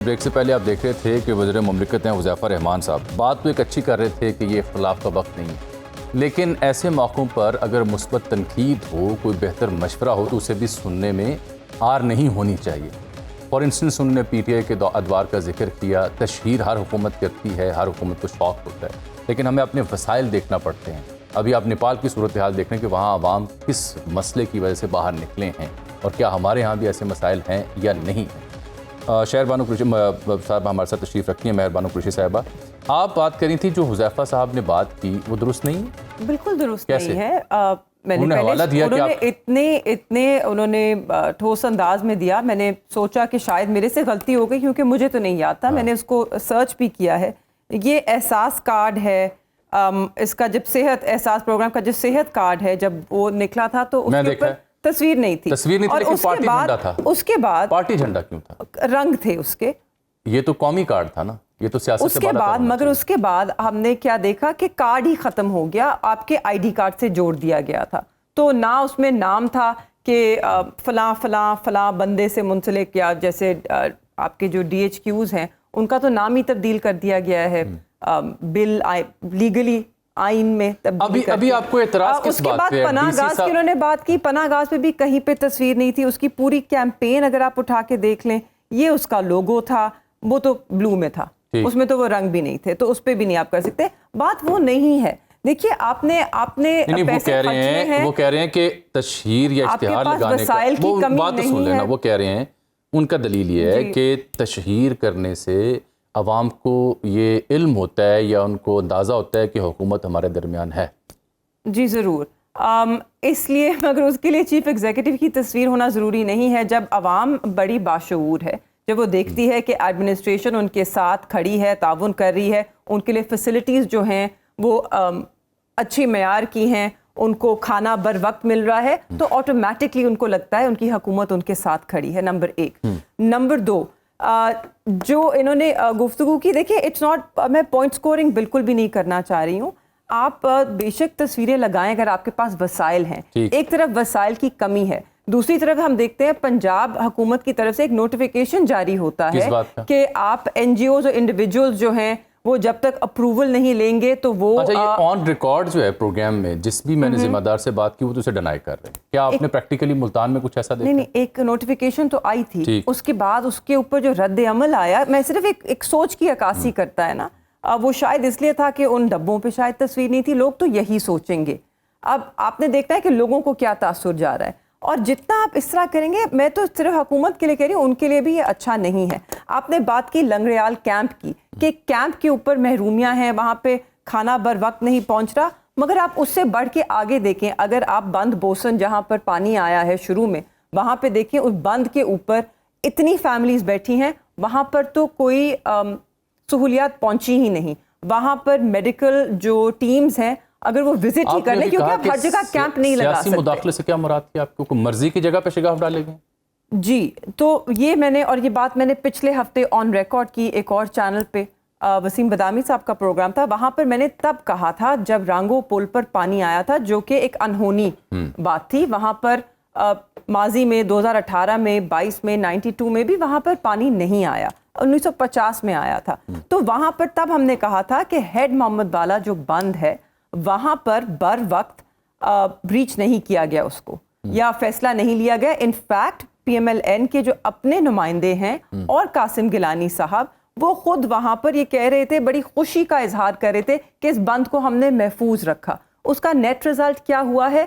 Break سے پہلے آپ دیکھ رہے تھے کہ وزیر مملکت ہیں حذیفہ رحمان صاحب بات تو ایک اچھی کر رہے تھے کہ یہ اختلاف کا وقت نہیں، لیکن ایسے موقعوں پر اگر مثبت تنقید ہو، کوئی بہتر مشورہ ہو تو اسے بھی سننے میں آر نہیں ہونی چاہیے۔ فار انسٹنس انہوں نے پی ٹی آئی کے ادوار کا ذکر کیا۔ تشہیر ہر حکومت کرتی ہے، ہر حکومت کو شوق ہوتا ہے، لیکن ہمیں اپنے وسائل دیکھنا پڑتے ہیں۔ ابھی آپ نیپال کی صورتحال دیکھ رہے ہیں کہ وہاں عوام کس مسئلے کی وجہ سے باہر نکلے ہیں، اور کیا ہمارے ہاں بھی ایسے مسائل ہیں یا نہیں ہیں۔ شہر بانو قریشی صاحب ہمارے ساتھ تشریف رکھتی ہیں۔ مہر بانو قریشی صاحبہ، آپ بات کری تھی جو حذیفہ صاحب نے بات کی وہ درست نہیں ہے؟ بالکل درست نہیں ہے۔ میں نے انہوں نے ٹھوس انداز میں دیا، میں نے سوچا کہ شاید میرے سے غلطی ہو گئی کیونکہ مجھے تو نہیں یاد تھا۔ میں نے اس کو سرچ بھی کیا ہے۔ یہ احساس کارڈ ہے، اس کا جب صحت احساس پروگرام کا جو صحت کارڈ ہے جب وہ نکلا تھا تو اس کے اوپر تصویر نہیں تھی، اور اس کے بعد اس کے بعد پارٹی جھنڈا کیوں تھا؟ رنگ تھے اس کے، یہ تو قومی کارڈ تھا نا، یہ تو سیاست اس کے بعد، مگر اس کے بعد ہم نے کیا دیکھا کہ کارڈ ہی ختم ہو گیا، آپ کے آئی ڈی کارڈ سے جوڑ دیا گیا تھا، تو نہ اس میں نام تھا کہ فلاں فلاں فلاں بندے سے منسلک، یا جیسے آپ کے جو ڈی ایچ کیوز ہیں ان کا تو نام ہی تبدیل کر دیا گیا ہے، بل لیگلی آئین میں تبدیل کر ابھی آپ کو اعتراض کس بات پہ ہے؟ پناہ گاز کی انہوں نے بات کی، پناہ گاز پہ بھی کہیں پہ تصویر نہیں تھی، اس کی پوری کیمپین اگر آپ اٹھا کے دیکھ لیں، یہ اس کا لوگو تھا، وہ تو بلو میں تھا، اس میں تو وہ رنگ بھی نہیں تھے، تو اس پہ بھی نہیں آپ کر سکتے، بات وہ نہیں ہے۔ دیکھیے آپ نے پیسے خرچنے ہیں، وہ کہہ رہے ہیں کہ تشہیر یا اشتہار لگانے کا، وہ بات تو سن لینا، وہ کہہ رہے ہیں ان کا دلیل یہ ہے کہ تشہیر کرنے سے عوام کو یہ علم ہوتا ہے یا ان کو اندازہ ہوتا ہے کہ حکومت ہمارے درمیان ہے۔ جی ضرور، اس لیے مگر اس کے لیے چیف ایگزیکٹو کی تصویر ہونا ضروری نہیں ہے۔ جب عوام بڑی باشعور ہے، جب وہ دیکھتی ہے کہ ایڈمنسٹریشن ان کے ساتھ کھڑی ہے، تعاون کر رہی ہے، ان کے لیے فیسلٹیز جو ہیں وہ اچھی معیار کی ہیں، ان کو کھانا بر وقت مل رہا ہے، تو آٹومیٹکلی ان کو لگتا ہے ان کی حکومت ان کے ساتھ کھڑی ہے، نمبر ایک۔ نمبر دو، جو انہوں نے گفتگو کی، دیکھیں اٹس ناٹ، میں پوائنٹ سکورنگ بالکل بھی نہیں کرنا چاہ رہی ہوں، آپ بے شک تصویریں لگائیں اگر آپ کے پاس وسائل ہیں۔ ایک طرف وسائل کی کمی ہے، دوسری طرف ہم دیکھتے ہیں پنجاب حکومت کی طرف سے ایک نوٹیفیکیشن جاری ہوتا ہے کہ آپ این جی اوز اور انڈیویجولز جو ہیں وہ جب تک اپروول نہیں لیں گے تو وہ یہ آن ریکارڈ جو ہے پروگرام میں، جس بھی میں نے ذمہ دار سے بات کی وہ تو اسے ڈینائی کر رہے ہیں۔ کیا آپ نے پریکٹیکلی ملتان میں کچھ ایسا دیکھا؟ نہیں، ایک نوٹیفیکیشن تو آئی تھی، اس کے بعد اس کے اوپر جو رد عمل آیا، میں صرف ایک سوچ کی عکاسی کرتا ہے نا، وہ شاید اس لیے تھا کہ ان ڈبوں پہ شاید تصویر نہیں تھی، لوگ تو یہی سوچیں گے۔ اب آپ نے دیکھنا ہے کہ لوگوں کو کیا تاثر جا رہا ہے، اور جتنا آپ اس طرح کریں گے، میں تو صرف حکومت کے لیے کہہ رہی ہوں، ان کے لیے بھی یہ اچھا نہیں ہے۔ آپ نے بات کی لنگریال کیمپ کی کہ کیمپ کے اوپر محرومیاں ہیں، وہاں پہ کھانا بر وقت نہیں پہنچ رہا، مگر آپ اس سے بڑھ کے آگے دیکھیں، اگر آپ بند بوسن جہاں پر پانی آیا ہے شروع میں، وہاں پہ دیکھیں اس بند کے اوپر اتنی فیملیز بیٹھی ہیں، وہاں پر تو کوئی سہولیات پہنچی ہی نہیں، وہاں پر میڈیکل جو ٹیمز ہیں اگر وہ وزٹ ہی کرنے، کیونکہ آپ ہر جگہ کیمپ نہیں لگا سکتے۔ سیاسی مداخلت سے کیا مراد تھی آپ کو؟ مرضی کی جگہ پہ شگاف ڈالے گئے؟ جی، تو یہ میں نے، اور یہ بات میں نے پچھلے ہفتے آن ریکارڈ کی ایک اور چینل پہ، وسیم بدامی صاحب کا پروگرام تھا، وہاں پر میں نے تب کہا تھا جب رانگو پل پر پانی آیا تھا، جو کہ ایک انہونی بات تھی، وہاں پر ماضی میں 2018 میں 22 میں 92 میں بھی وہاں پر پانی نہیں آیا، 1950 میں آیا تھا، تو وہاں پر تب ہم نے کہا تھا کہ ہیڈ محمد والا جو بند ہے وہاں پر بر وقت بریچ نہیں کیا گیا اس کو، یا فیصلہ نہیں لیا گیا۔ In fact P M L N کے جو اپنے نمائندے ہیں اور قاسم گیلانی صاحب، وہ خود وہاں پر یہ کہہ رہے تھے، بڑی خوشی کا اظہار کر رہے تھے کہ اس بند کو ہم نے محفوظ رکھا۔ اس کا نیٹ ریزلٹ کیا ہوا ہے؟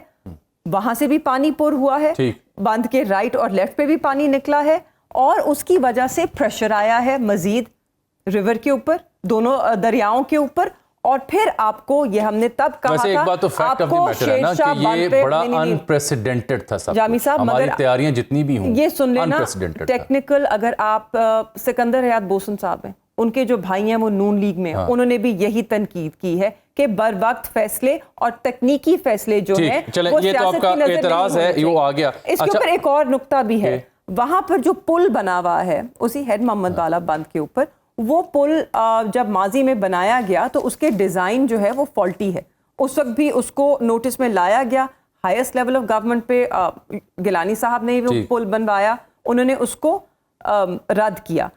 وہاں سے بھی پانی پر ہوا ہے، بند کے رائٹ اور لیفٹ پہ بھی پانی نکلا ہے، اور اس کی وجہ سے پریشر آیا ہے مزید ریور کے اوپر، دونوں دریاؤں کے اوپر، اور پھر آپ کو یہ ہم نے تب کہا تھا، ایک بات تو فیکٹ آف دی میٹر ہے نا کہ یہ بڑا انپریسیڈنٹڈ تھا سب، جامی صاحب، ہماری تیاریاں جتنی بھی ہوں یہ سن لینا ٹیکنیکل، اگر آپ سکندر حیات بوسن صاحب ہیں، ان کے جو بھائی ہیں وہ نون لیگ میں ہیں، انہوں نے بھی یہی تنقید کی ہے کہ بر وقت فیصلے اور تکنیکی فیصلے جو ہیں وہ سیاست کی نظر اعتراض ہے، یہ آ گیا۔ اس کے اوپر ایک اور نقطہ بھی ہے، وہاں پر جو پل بنا ہوا ہے اسی ہیڈ محمد والا بند کے اوپر، وہ پل جب ماضی میں بنایا گیا تو اس کے ڈیزائن جو ہے وہ فالٹی ہے، اس وقت بھی اس کو نوٹس میں لایا گیا، ہائیسٹ لیول آف گورنمنٹ پہ گیلانی صاحب نے وہ پل بنوایا، انہوں نے اس کو رد کیا۔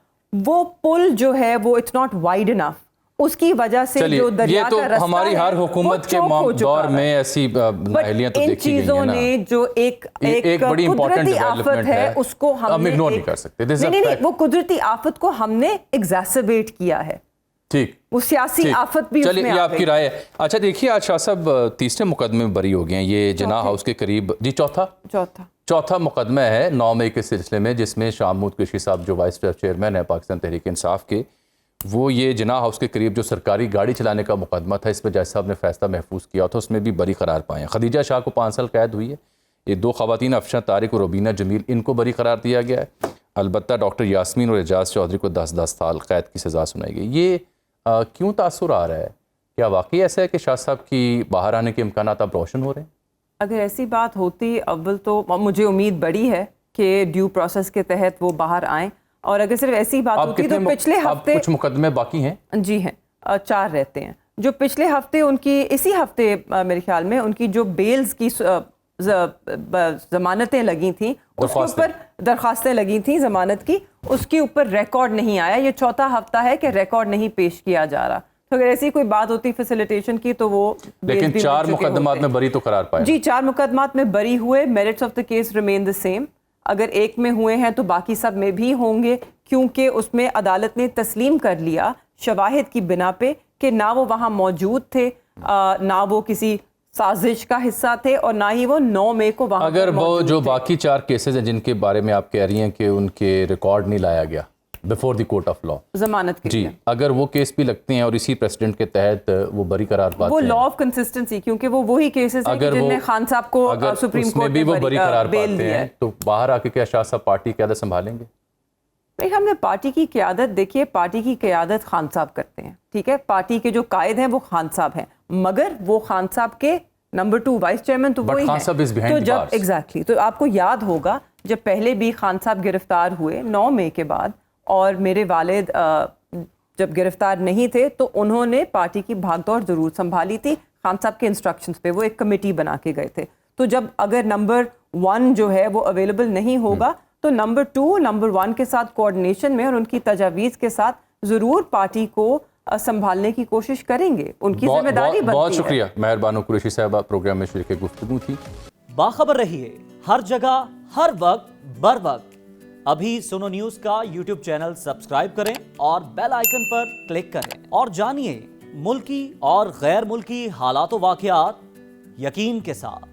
وہ پل جو ہے وہ اٹس ناٹ وائڈ انف, اس کی وجہ سے چلیے جو دریا یہ تو کا رستہ ہماری ہے ہر وہ حکومت کے چوک ہو چکا دور ہے. میں ایسی نااہلیاں تو ان دیکھی گئی چیزوں ہیں نا. نے جو ایک بڑی امپورٹنٹ قدرتی آفت ڈیولپمنٹ ہے اس کو ہم نے اگنور نہیں کر سکتے. نہیں, وہ قدرتی آفت کو ہم نے ایگزیسربیٹ کیا ہے. ٹھیک, وہ سیاسی آفت بھی اس چلیے میں یہ آ آپ کی گئی. رائے ہے. اچھا دیکھیے آج شاہ صاحب تیسرے مقدمے میں بری ہو گئے ہیں, یہ جناح ہاؤس کے قریب, جی چوتھا مقدمہ ہے 9 مئی کے سلسلے میں, جس میں شاہ محمود قریشی صاحب جو وائس چیئرمین ہے پاکستان تحریک انصاف کے, وہ یہ جناح ہاؤس کے قریب جو سرکاری گاڑی چلانے کا مقدمہ تھا, اس پہ جج صاحب نے فیصلہ محفوظ کیا تھا, اس میں بھی بری قرار پائے ہیں. خدیجہ شاہ کو 5 سال قید ہوئی ہے. یہ 2 خواتین افشاں طارق اور روبینہ جمیل, ان کو بری قرار دیا گیا ہے. البتہ ڈاکٹر یاسمین اور اعجاز چودھری کو 10 سال قید کی سزا سنائی گئی. یہ کیوں تاثر آ رہا ہے؟ کیا واقعی ایسا ہے کہ شاہ صاحب کی باہر آنے کے امکانات اب روشن ہو رہے ہیں؟ اگر ایسی بات ہوتی, اول تو مجھے امید بڑی ہے کہ ڈیو پروسیس کے تحت وہ باہر آئیں, اور اگر صرف ایسی بات ہوتی تو پچھلے ہفتے کچھ مقدمے باقی ہیں؟ جی ہیں, 4 رہتے ہیں. جو پچھلے ہفتے ان کی, اسی ہفتے میرے خیال میں ان کی جو بیلز کی ضمانتیں لگی تھیں, اس کے اوپر درخواستیں لگی تھیں ضمانت کی, اس کے اوپر ریکارڈ نہیں آیا. یہ چوتھا ہفتہ ہے کہ ریکارڈ نہیں پیش کیا جا رہا. تو اگر ایسی کوئی بات ہوتی فیسیلیٹیشن کی تو وہ لیکن 4 مقدمات میں بری تو قرار پائے. جی 4 مقدمات میں بری ہوئے. Merits of the case remain the same. اگر ایک میں ہوئے ہیں تو باقی سب میں بھی ہوں گے, کیونکہ اس میں عدالت نے تسلیم کر لیا شواہد کی بنا پہ کہ نہ وہ وہاں موجود تھے, نہ وہ کسی سازش کا حصہ تھے, اور نہ ہی وہ 9 مئی کو وہاں اگر وہ جو باقی 4 کیسز ہیں جن کے بارے میں آپ کہہ رہی ہیں کہ ان کے ریکارڈ نہیں لایا گیا before the court of law ضمانت کے جی, اگر وہ کیس بھی لگتے ہیں اور اسی پریسیڈنٹ کے تحت وہ بری قرار پاتے ہیں, وہ لا آف کنسسٹنسی, کیونکہ وہ وہی کیسز ہیں جن میں خان صاحب کو سپریم کورٹ بھی وہ بری قرار بیل پاتے دیا ہیں, تو باہر آ کے کیا شاہ صاحب پارٹی قیادت سنبھالیں گے؟ ہم نے پارٹی کی قیادت, دیکھیے پارٹی کی قیادت خان صاحب کرتے ہیں, ٹھیک ہے, پارٹی کے جو قائد ہیں وہ خان صاحب ہیں, مگر وہ خان صاحب کے نمبر 2 وائس چیئرمین تو وہی ہیں. تو جب ایگزیکٹلی, تو آپ کو یاد ہوگا جب پہلے بھی خان صاحب گرفتار ہوئے 9 مئی کے بعد, اور میرے والد جب گرفتار نہیں تھے, تو انہوں نے پارٹی کی بھاگ دوڑ ضرور سنبھالی تھی خان صاحب کے انسٹرکشنز پہ. وہ ایک کمیٹی بنا کے گئے تھے. تو جب اگر نمبر 1 جو ہے وہ اویلیبل نہیں ہوگا تو نمبر 2 نمبر 1 کے ساتھ کوآرڈینیشن میں اور ان کی تجاویز کے ساتھ ضرور پارٹی کو سنبھالنے کی کوشش کریں گے. ان کی ذمہ داری بنتی ہے. بہت شکریہ مہر بانو قریشی صاحبہ, پروگرام میں شریک گفتگو تھی. باخبر رہیے ہر جگہ ہر وقت بر وقت. ابھی سنو نیوز کا یوٹیوب چینل سبسکرائب کریں اور بیل آئیکن پر کلک کریں, اور جانیے ملکی اور غیر ملکی حالات و واقعات یقین کے ساتھ.